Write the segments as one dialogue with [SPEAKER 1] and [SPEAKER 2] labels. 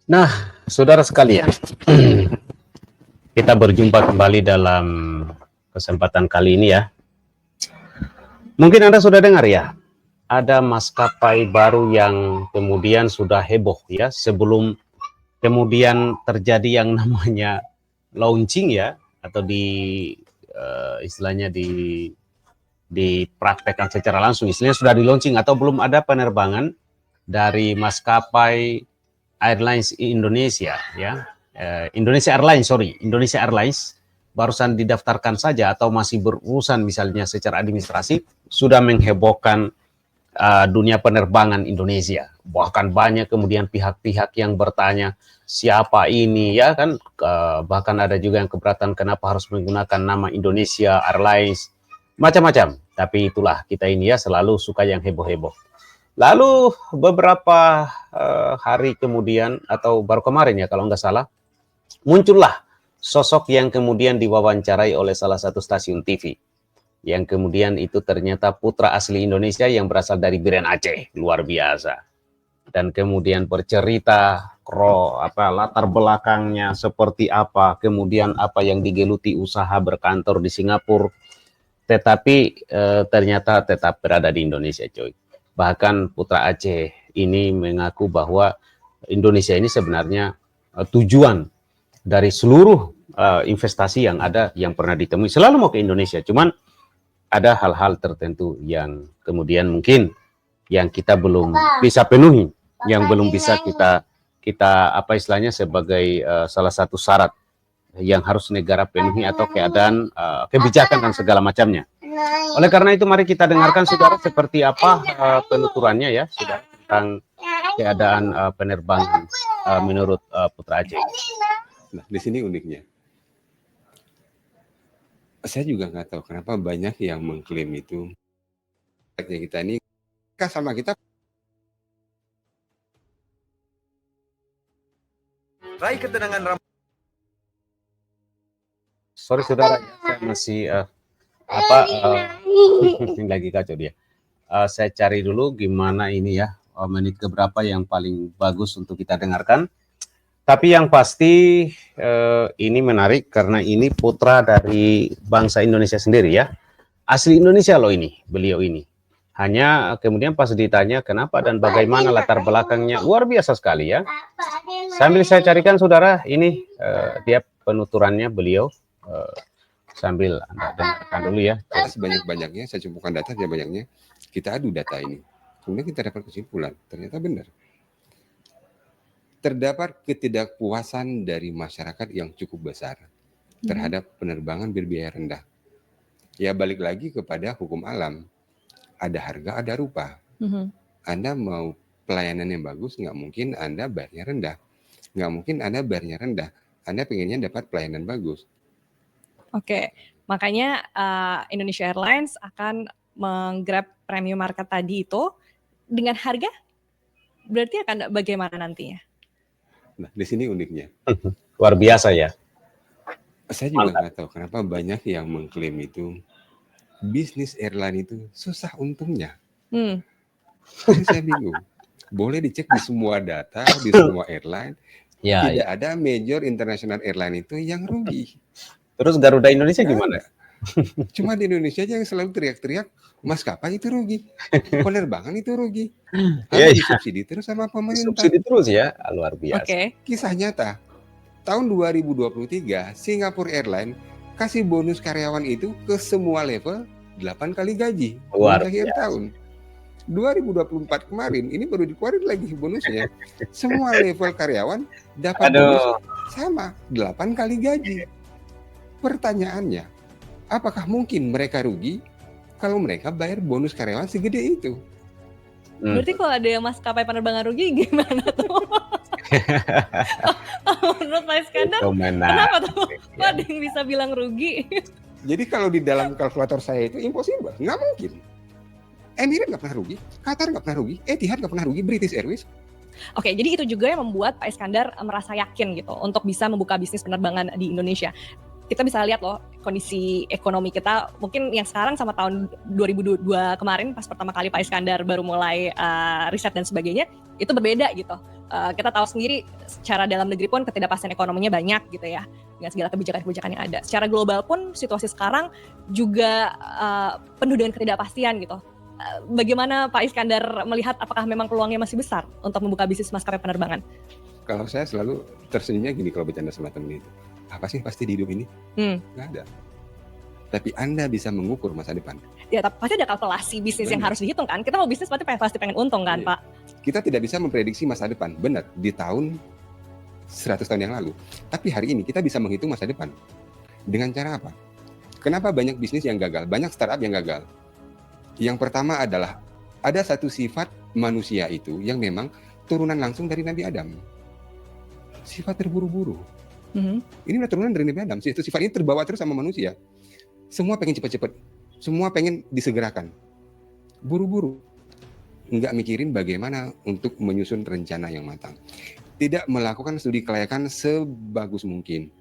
[SPEAKER 1] Nah, saudara sekalian, kita berjumpa kembali dalam kesempatan kali ini ya. Mungkin Anda sudah dengar ya, ada maskapai baru yang kemudian sudah heboh ya, sebelum kemudian terjadi yang namanya launching ya, atau istilahnya dipraktekkan secara langsung, istilahnya sudah di launching atau belum ada penerbangan dari maskapai Airlines Indonesia ya, Indonesia Airlines barusan didaftarkan saja atau masih berurusan misalnya secara administrasi sudah menghebohkan dunia penerbangan Indonesia. Bahkan banyak kemudian pihak-pihak yang bertanya siapa ini ya kan, bahkan ada juga yang keberatan kenapa harus menggunakan nama Indonesia Airlines, macam-macam. Tapi itulah kita ini ya, selalu suka yang heboh-heboh. Lalu beberapa hari kemudian atau baru kemarin ya kalau nggak salah, muncullah sosok yang kemudian diwawancarai oleh salah satu stasiun TV. Yang kemudian itu ternyata putra asli Indonesia yang berasal dari Biren Aceh, luar biasa. Dan kemudian bercerita latar belakangnya seperti apa, kemudian apa yang digeluti usaha berkantor di Singapura, tetapi ternyata tetap berada di Indonesia, coy. Bahkan putra Aceh ini mengaku bahwa Indonesia ini sebenarnya tujuan dari seluruh investasi yang ada yang pernah ditemui. Selalu mau ke Indonesia, cuman ada hal-hal tertentu yang kemudian mungkin yang kita belum bisa penuhi, yang belum bisa kita apa istilahnya sebagai salah satu syarat yang harus negara penuhi atau keadaan kebijakan dan segala macamnya. Oleh karena itu mari kita dengarkan saudara seperti apa penuturannya ya saudara tentang keadaan penerbangan menurut Putra Aceh.
[SPEAKER 2] Nah, di sini uniknya. Saya juga nggak tahu kenapa banyak yang mengklaim itu. Kita ini sama kita.
[SPEAKER 3] Raih ketenangan
[SPEAKER 1] Sorry saudara, saya masih lagi kacau dia. Saya cari dulu gimana ini ya, menit keberapa yang paling bagus untuk kita dengarkan. Tapi yang pasti ini menarik karena ini putra dari bangsa Indonesia sendiri ya. Asli Indonesia loh ini, beliau ini. Hanya kemudian pas ditanya kenapa dan bagaimana latar belakangnya, luar biasa sekali ya. Sambil saya carikan saudara, ini dia penuturannya beliau. Sambil Anda dengarkan dulu ya.
[SPEAKER 2] Sebanyak-banyaknya, saya kumpulkan data sebanyak-banyaknya, kita adu data ini. Kemudian kita dapat kesimpulan, ternyata benar. Terdapat ketidakpuasan dari masyarakat yang cukup besar terhadap penerbangan berbiaya rendah. Ya balik lagi kepada hukum alam. Ada harga, ada rupa. Anda mau pelayanan yang bagus, nggak mungkin Anda bayarnya rendah. Nggak mungkin Anda bayarnya rendah. Anda pengennya dapat pelayanan bagus.
[SPEAKER 4] Oke, makanya Indonesia Airlines akan menggrab premium market tadi itu dengan harga, berarti akan bagaimana nantinya?
[SPEAKER 2] Nah, di sini uniknya.
[SPEAKER 1] Luar biasa ya.
[SPEAKER 2] Saya juga nggak tahu kenapa banyak yang mengklaim itu bisnis airline itu susah untungnya. Jadi saya bingung. Boleh dicek di semua data, di semua airline,
[SPEAKER 1] Ya,
[SPEAKER 2] tidak ada major international airline itu yang rugi.
[SPEAKER 1] Terus Garuda Indonesia gimana?
[SPEAKER 2] Cuma di Indonesia aja yang selalu teriak-teriak maskapai itu rugi, penerbangan itu rugi. Harus disubsidi terus sama pemerintah.
[SPEAKER 1] Subsidi terus ya, luar biasa.
[SPEAKER 4] Oke.
[SPEAKER 2] Kisah nyata. Tahun 2023, Singapore Airlines kasih bonus karyawan itu ke semua level 8 kali gaji
[SPEAKER 1] Luar
[SPEAKER 2] akhir tahun. 2024 kemarin ini baru dikeluarin lagi bonusnya. Semua level karyawan dapat bonus sama 8 kali gaji. Pertanyaannya, apakah mungkin mereka rugi kalau mereka bayar bonus karyawan segede itu?
[SPEAKER 4] Berarti kalau ada yang maskapai penerbangan rugi gimana tuh? Menurut Pak Iskandar, kenapa tuh? Kok ada yang bisa bilang rugi?
[SPEAKER 2] Jadi kalau di dalam kalkulator saya itu impossible, nggak mungkin. Emirates nggak pernah rugi, Qatar nggak pernah rugi, Etihad nggak pernah rugi, British Airways.
[SPEAKER 4] Oke, jadi itu juga yang membuat Pak Iskandar merasa yakin gitu untuk bisa membuka bisnis penerbangan di Indonesia. kita bisa lihat loh kondisi ekonomi kita mungkin yang sekarang sama tahun 2022 kemarin pas pertama kali Pak Iskandar baru mulai riset dan sebagainya itu berbeda gitu. Kita tahu sendiri secara dalam negeri pun ketidakpastian ekonominya banyak gitu ya dengan segala kebijakan-kebijakan yang ada. Secara global pun situasi sekarang juga penuh dengan ketidakpastian gitu. Bagaimana Pak Iskandar melihat apakah memang peluangnya masih besar untuk membuka bisnis maskapai penerbangan?
[SPEAKER 2] Kalau saya selalu tersenyumnya gini kalau bercanda sama temen itu. Apa sih pasti di hidup ini? Nggak ada. Tapi Anda bisa mengukur masa depan.
[SPEAKER 4] Ya, tapi pasti ada kalkulasi bisnis yang harus dihitung kan. Kita mau bisnis pasti pengen untung kan,
[SPEAKER 2] Iya.
[SPEAKER 4] Pak?
[SPEAKER 2] Kita tidak bisa memprediksi masa depan. Benar, di tahun 100 tahun yang lalu. Tapi hari ini kita bisa menghitung masa depan. Dengan cara apa? Kenapa banyak bisnis yang gagal? Banyak startup yang gagal. Yang pertama adalah ada satu sifat manusia itu yang memang turunan langsung dari Nabi Adam. Sifat terburu-buru. Ini udah turunan dari Nabi Adam. Sifat ini terbawa terus sama manusia. Semua pengen cepat-cepat. Semua pengen disegerakan. Buru-buru. Nggak mikirin bagaimana untuk menyusun rencana yang matang. Tidak melakukan studi kelayakan sebagus mungkin.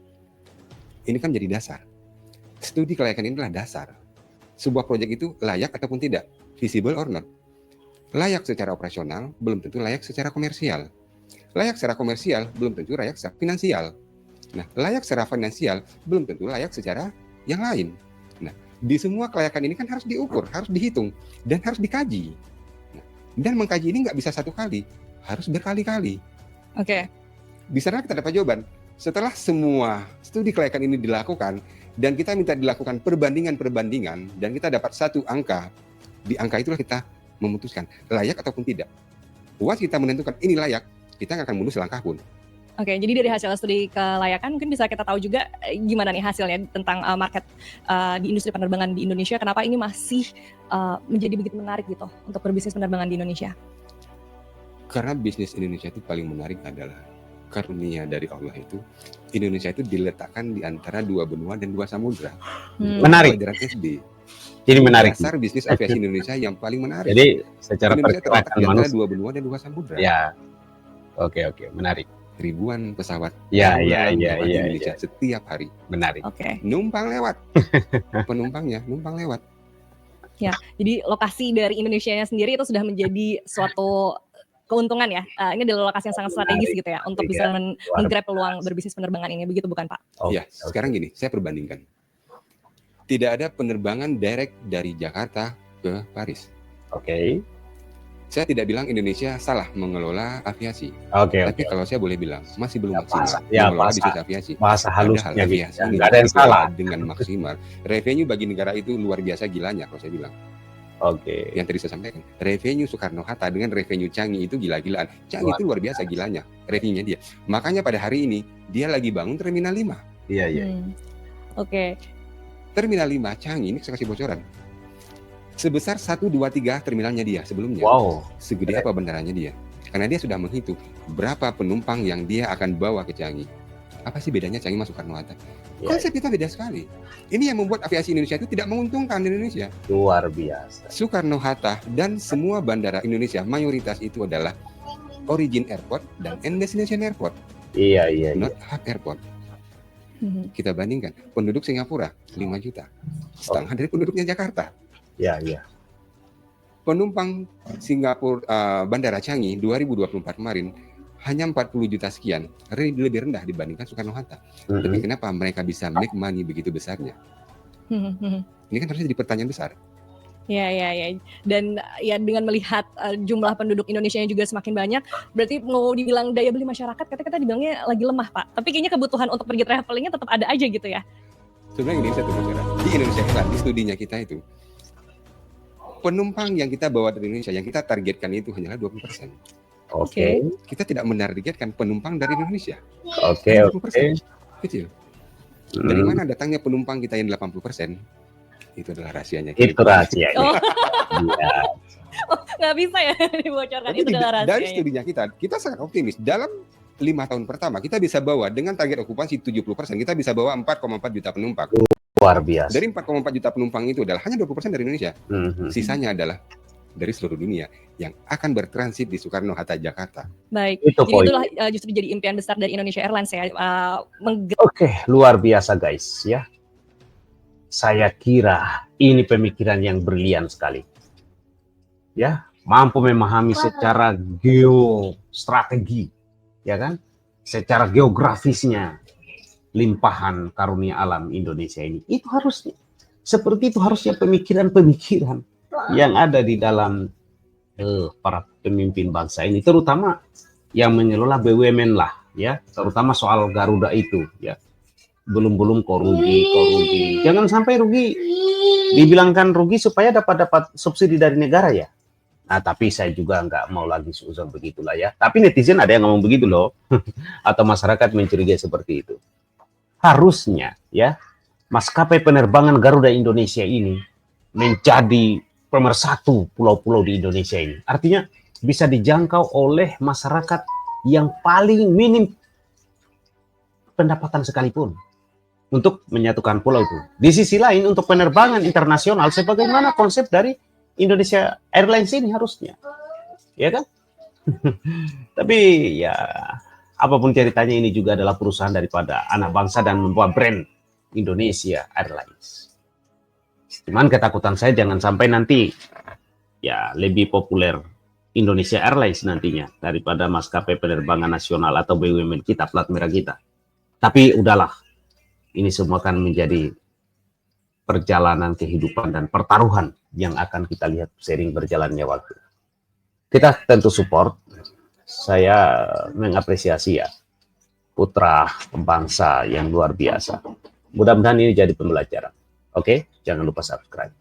[SPEAKER 2] Ini kan jadi dasar. Studi kelayakan ini adalah dasar. Sebuah proyek itu layak ataupun tidak. Feasible or not. Layak secara operasional, belum tentu layak secara komersial. Layak secara komersial, belum tentu layak secara finansial. Nah, layak secara finansial, belum tentu layak secara yang lain. Nah, di semua kelayakan ini kan harus diukur, harus dihitung, dan harus dikaji. Nah, dan mengkaji ini nggak bisa satu kali, harus berkali-kali.
[SPEAKER 4] Oke.
[SPEAKER 2] Di sana kita dapat jawaban. Setelah semua studi kelayakan ini dilakukan, dan kita minta dilakukan perbandingan-perbandingan, dan kita dapat satu angka, di angka itulah kita memutuskan layak ataupun tidak. Once kita menentukan ini layak, kita nggak akan mundur selangkah pun.
[SPEAKER 4] Oke, jadi dari hasil studi kelayakan mungkin bisa kita tahu juga gimana nih hasilnya tentang market di industri penerbangan di Indonesia. Kenapa ini masih menjadi begitu menarik gitu untuk berbisnis penerbangan di Indonesia?
[SPEAKER 2] Karena bisnis Indonesia itu paling menarik adalah karunia dari Allah itu. Indonesia itu diletakkan di antara dua benua dan dua samudra.
[SPEAKER 1] Menarik.
[SPEAKER 2] Pelajaran SD.
[SPEAKER 1] Jadi menarik.
[SPEAKER 2] Dasar bisnis aviasi Indonesia yang paling menarik.
[SPEAKER 1] Jadi secara
[SPEAKER 2] Indonesia terletak
[SPEAKER 1] pergerakan
[SPEAKER 2] di antara
[SPEAKER 1] manusia.
[SPEAKER 2] dua benua dan dua samudra.
[SPEAKER 1] Ya. Oke, menarik.
[SPEAKER 2] Ribuan pesawat
[SPEAKER 1] Ya,
[SPEAKER 2] terbang lewat Indonesia setiap hari.
[SPEAKER 1] menarik.
[SPEAKER 4] Oke.
[SPEAKER 2] Numpang lewat. Penumpangnya numpang lewat.
[SPEAKER 4] Ya, jadi lokasi dari Indonesianya sendiri itu sudah menjadi suatu keuntungan ya. Ini adalah lokasi yang sangat strategis gitu ya untuk bisa menggrab peluang berbisnis penerbangan ini. Begitu bukan, Pak?
[SPEAKER 2] Ya, sekarang gini, saya perbandingkan. Tidak ada penerbangan direct dari Jakarta ke Paris.
[SPEAKER 1] Oke.
[SPEAKER 2] Saya tidak bilang Indonesia salah mengelola aviasi.
[SPEAKER 1] Oke.
[SPEAKER 2] Tapi kalau saya boleh bilang, masih belum
[SPEAKER 1] Ya,
[SPEAKER 2] maksimal
[SPEAKER 1] ya,
[SPEAKER 2] mengelola
[SPEAKER 1] bahasa-
[SPEAKER 2] bisnis aviasi.
[SPEAKER 1] Bahasa
[SPEAKER 2] Padahal
[SPEAKER 1] halusnya gitu.
[SPEAKER 2] aviasi ini
[SPEAKER 1] Nggak ada yang
[SPEAKER 2] dikelola
[SPEAKER 1] salah.
[SPEAKER 2] dengan maksimal. Revenue bagi negara itu luar biasa gilanya kalau saya bilang.
[SPEAKER 1] Oke.
[SPEAKER 2] Yang tadi saya sampaikan, revenue Soekarno-Hatta dengan revenue Changi itu gila-gilaan. Changi itu luar biasa gilanya, revenue-nya dia. Makanya pada hari ini, dia lagi bangun Terminal 5.
[SPEAKER 1] Iya.
[SPEAKER 4] Oke.
[SPEAKER 2] Terminal 5 Changi ini saya kasih bocoran. Sebesar 1, 2, 3 terminalnya dia sebelumnya.
[SPEAKER 1] Wow.
[SPEAKER 2] Segede apa bandaranya dia. Karena dia sudah menghitung berapa penumpang yang dia akan bawa ke Changi. Apa sih bedanya Changi sama Soekarno-Hatta?
[SPEAKER 1] Ya,
[SPEAKER 2] Konsep kita beda sekali. Ini yang membuat aviasi Indonesia itu tidak menguntungkan di Indonesia.
[SPEAKER 1] luar biasa.
[SPEAKER 2] Soekarno-Hatta dan semua bandara Indonesia mayoritas itu adalah origin airport dan end destination airport,
[SPEAKER 1] Iya.
[SPEAKER 2] not hub airport. Kita bandingkan, penduduk Singapura 5 juta, setengah dari penduduknya Jakarta.
[SPEAKER 1] Iya.
[SPEAKER 2] Penumpang Singapura bandara Changi 2024 kemarin hanya 40 juta sekian, lebih rendah dibandingkan Soekarno-Hatta. Tapi kenapa mereka bisa make money begitu besarnya? Ini kan harusnya jadi pertanyaan besar.
[SPEAKER 4] Ya. Dan ya dengan melihat jumlah penduduk Indonesia yang juga semakin banyak, berarti mau dibilang daya beli masyarakat, kita dibilangnya lagi lemah, Pak. Tapi kayaknya kebutuhan untuk pergi travelingnya tetap ada aja gitu ya.
[SPEAKER 2] Sebenarnya ini satu bocoran. Di Indonesia Airlines, di studinya kita itu, penumpang yang kita bawa dari Indonesia, yang kita targetkan itu hanyalah 20%.
[SPEAKER 1] Oke.
[SPEAKER 2] Kita tidak menargetkan penumpang dari Indonesia.
[SPEAKER 1] Oke.
[SPEAKER 2] 20%. Kecil. Dari mana datangnya penumpang kita yang 80%? Itu adalah rahasianya.
[SPEAKER 1] Itu rahasianya.
[SPEAKER 4] Oh,
[SPEAKER 1] Iya.
[SPEAKER 4] nggak bisa ya dibocorkan.
[SPEAKER 2] Tapi
[SPEAKER 4] Itu adalah
[SPEAKER 2] dari
[SPEAKER 4] rahasianya.
[SPEAKER 2] studinya kita sangat optimis. Dalam 5 tahun pertama, kita bisa bawa dengan target okupansi 70%, kita bisa bawa 4,4 juta penumpang.
[SPEAKER 1] Luar biasa.
[SPEAKER 2] Dari 4,4 juta penumpang itu adalah hanya 20% dari Indonesia. Sisanya adalah dari seluruh dunia yang akan bertransit di Soekarno-Hatta Jakarta.
[SPEAKER 4] Baik,
[SPEAKER 1] Itu
[SPEAKER 4] jadi
[SPEAKER 1] poin.
[SPEAKER 4] itulah justru jadi impian besar dari Indonesia Airlines ya,
[SPEAKER 1] Oke, luar biasa guys ya. Saya kira ini pemikiran yang brilian sekali. Ya, mampu memahami secara geostrategi, ya kan? Secara geografisnya limpahan karunia alam Indonesia ini. Itu harusnya seperti itu harusnya pemikiran-pemikiran yang ada di dalam para pemimpin bangsa ini, terutama yang mengelola BUMN lah, ya, terutama soal Garuda itu, ya. Belum kok rugi. Jangan sampai rugi. Dibilangkan rugi supaya dapat subsidi dari negara ya. Nah, tapi saya juga nggak mau lagi seuzon begitulah ya. Tapi netizen ada yang ngomong begitu loh. Atau masyarakat mencurigai seperti itu. Harusnya ya, maskapai penerbangan Garuda Indonesia ini menjadi pemersatu pulau-pulau di Indonesia ini. Artinya bisa dijangkau oleh masyarakat yang paling minim pendapatan sekalipun untuk menyatukan pulau itu. Di sisi lain untuk penerbangan internasional sebagaimana konsep dari Indonesia Airlines ini harusnya. Ya kan? Tapi ya apapun ceritanya ini juga adalah perusahaan daripada anak bangsa dan membawa brand Indonesia Airlines. Cuman ketakutan saya jangan sampai nanti ya lebih populer Indonesia Airlines nantinya daripada maskapai penerbangan nasional atau BUMN kita, plat merah kita. Tapi udahlah, ini semua akan menjadi perjalanan kehidupan dan pertaruhan yang akan kita lihat seiring berjalannya waktu. Kita tentu support. Saya mengapresiasi ya putra bangsa yang luar biasa. Mudah-mudahan ini jadi pembelajaran. Oke, jangan lupa subscribe.